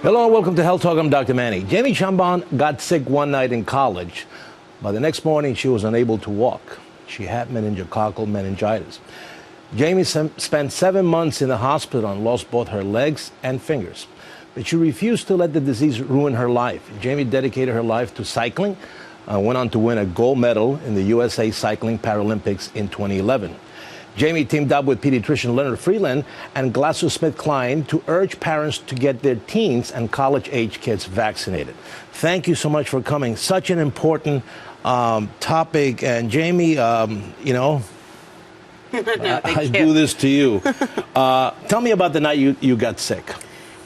Hello, welcome to Health Talk. I'm Dr. Manny. Jamie Schanbaum got sick one night in college. By the next morning, she was unable to walk. She had meningococcal meningitis. Jamie spent 7 months in the hospital and lost both her legs and fingers. But she refused to let the disease ruin her life. Jamie dedicated her life to cycling, went on to win a gold medal in the USA Cycling Paralympics in 2011. Jamie teamed up with pediatrician Leonard Freeland and GlaxoSmithKline to urge parents to get their teens and college-age kids vaccinated. Thank you so much for coming. Such an important topic. And Jamie, I do this to you. Tell me about the night you got sick.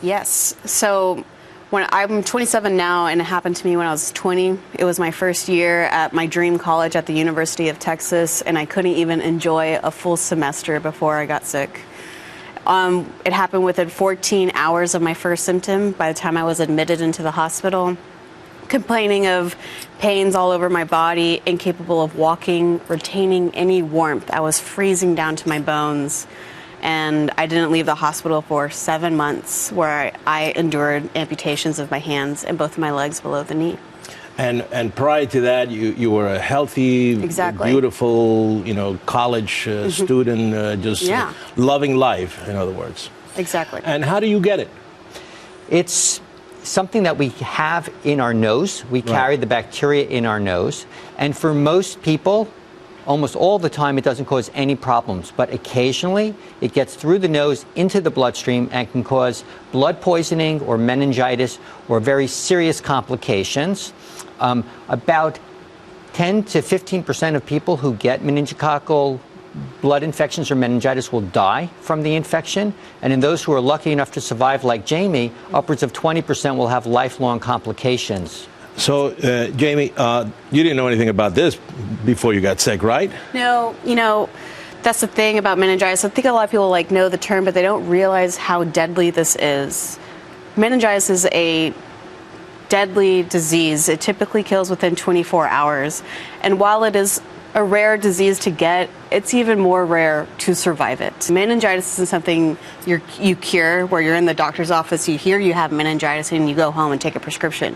Yes. So I'm 27 now, and it happened to me when I was 20. It was my first year at my dream college at the University of Texas, and I couldn't even enjoy a full semester before I got sick. It happened within 14 hours of my first symptom. By the time I was admitted into the hospital, complaining of pains all over my body, incapable of walking, retaining any warmth. I was freezing down to my bones. And I didn't leave the hospital for 7 months, where I endured amputations of my hands and both of my legs below the knee. And prior to that, you were a healthy, Exactly. beautiful, college student, just loving life, in other words. Exactly. And how do you get it? It's something that we have in our nose. We carry the bacteria in our nose. And for most people, almost all the time, it doesn't cause any problems, but occasionally it gets through the nose into the bloodstream and can cause blood poisoning or meningitis or very serious complications. About 10 to 15% of people who get meningococcal blood infections or meningitis will die from the infection. And in those who are lucky enough to survive, like Jamie, upwards of 20% will have lifelong complications. So, Jamie, you didn't know anything about this before you got sick, right? No, that's the thing about meningitis. I think a lot of people know the term, but they don't realize how deadly this is. Meningitis is a deadly disease. It typically kills within 24 hours. And while it is a rare disease to get, it's even more rare to survive it. Meningitis isn't something you cure, where you're in the doctor's office, you hear you have meningitis, and you go home and take a prescription.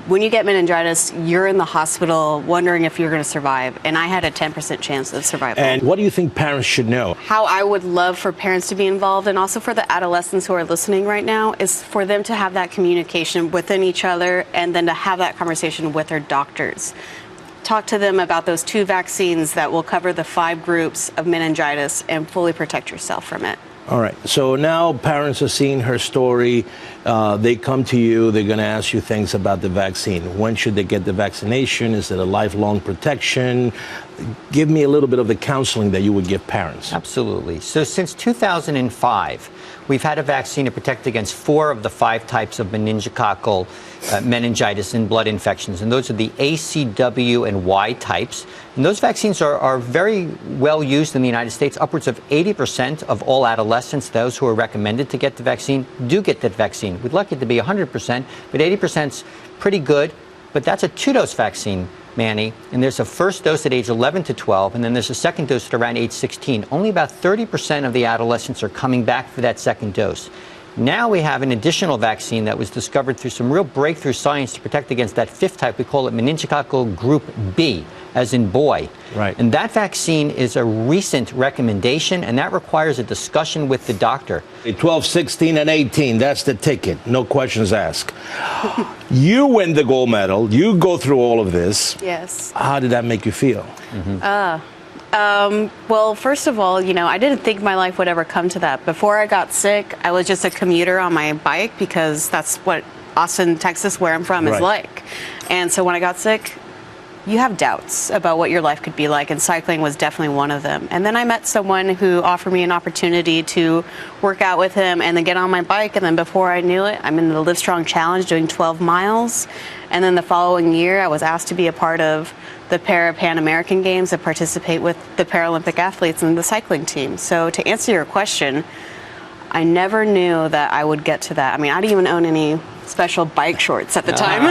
When you get meningitis, you're in the hospital wondering if you're going to survive. And I had a 10% chance of survival. And what do you think parents should know? How I would love for parents to be involved, and also for the adolescents who are listening right now, is for them to have that communication within each other, and then to have that conversation with their doctors. Talk to them about those 2 vaccines that will cover the 5 groups of meningitis and fully protect yourself from it. All right. So now parents are seeing her story. They come to you. They're going to ask you things about the vaccine. When should they get the vaccination? Is it a lifelong protection? Give me a little bit of the counseling that you would give parents. Absolutely. So since 2005, we've had a vaccine to protect against 4 of the 5 types of meningococcal meningitis and blood infections. And those are the A, C, W, and Y types. And those vaccines are very well used in the United States. Upwards of 80% of all adolescents, those who are recommended to get the vaccine, do get that vaccine. We'd like it to be 100%, but 80% is pretty good. But that's a 2-dose vaccine, Manny. And there's a first dose at age 11 to 12, and then there's a second dose at around age 16. Only about 30% of the adolescents are coming back for that second dose. Now we have an additional vaccine that was discovered through some real breakthrough science to protect against that 5th type. We call it meningococcal group B, as in boy. Right. And that vaccine is a recent recommendation, and that requires a discussion with the doctor. 12, 16, and 18, that's the ticket. No questions asked. You win the gold medal. You go through all of this. Yes. How did that make you feel? Well, first of all, I didn't think my life would ever come to that. Before I got sick, I was just a commuter on my bike, because that's what Austin, Texas, where I'm from, is like. And so when I got sick, you have doubts about what your life could be like, and cycling was definitely one of them. And then I met someone who offered me an opportunity to work out with him and then get on my bike, and then before I knew it, I'm in the Livestrong Challenge doing 12 miles. And then the following year, I was asked to be a part of the Pan American Games and participate with the Paralympic athletes and the cycling team. So to answer your question, I never knew that I would get to that. I mean, I didn't even own any special bike shorts at the time.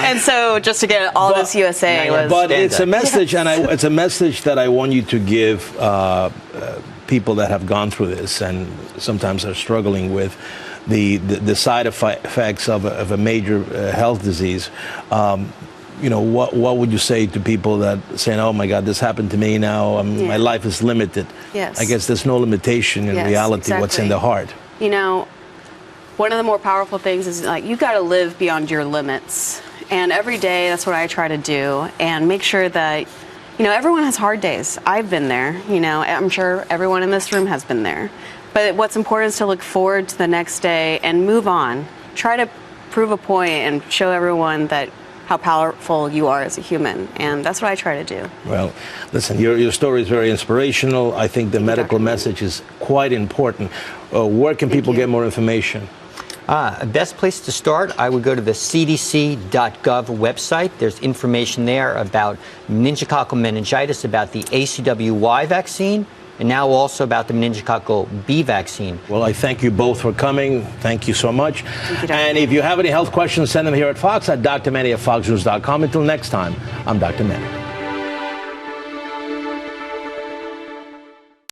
And so just to get all this USA was... But it's a message, and it's a message that I want you to give people that have gone through this and sometimes are struggling with the side effects of a major health disease. What would you say to people that saying, "Oh my God, this happened to me now. My life is limited." Yes. I guess there's no limitation in reality. Exactly. What's in the heart. One of the more powerful things is you got to live beyond your limits. And every day, that's what I try to do, and make sure that, everyone has hard days. I've been there. I'm sure everyone in this room has been there. But what's important is to look forward to the next day and move on. Try to prove a point and show everyone that how powerful you are as a human, and that's what I try to do. Well, listen, your story is very inspirational. I think the medical message is quite important. Where can people get more information? Best place to start, I would go to the cdc.gov website. There's information there about meningococcal meningitis, about the ACWY vaccine, and now also about the meningococcal B vaccine. Well, I thank you both for coming. Thank you so much. Thank you, Dr. And if you have any health questions, send them here at Fox, at drmanny@foxnews.com. Until next time, I'm Dr. Manny.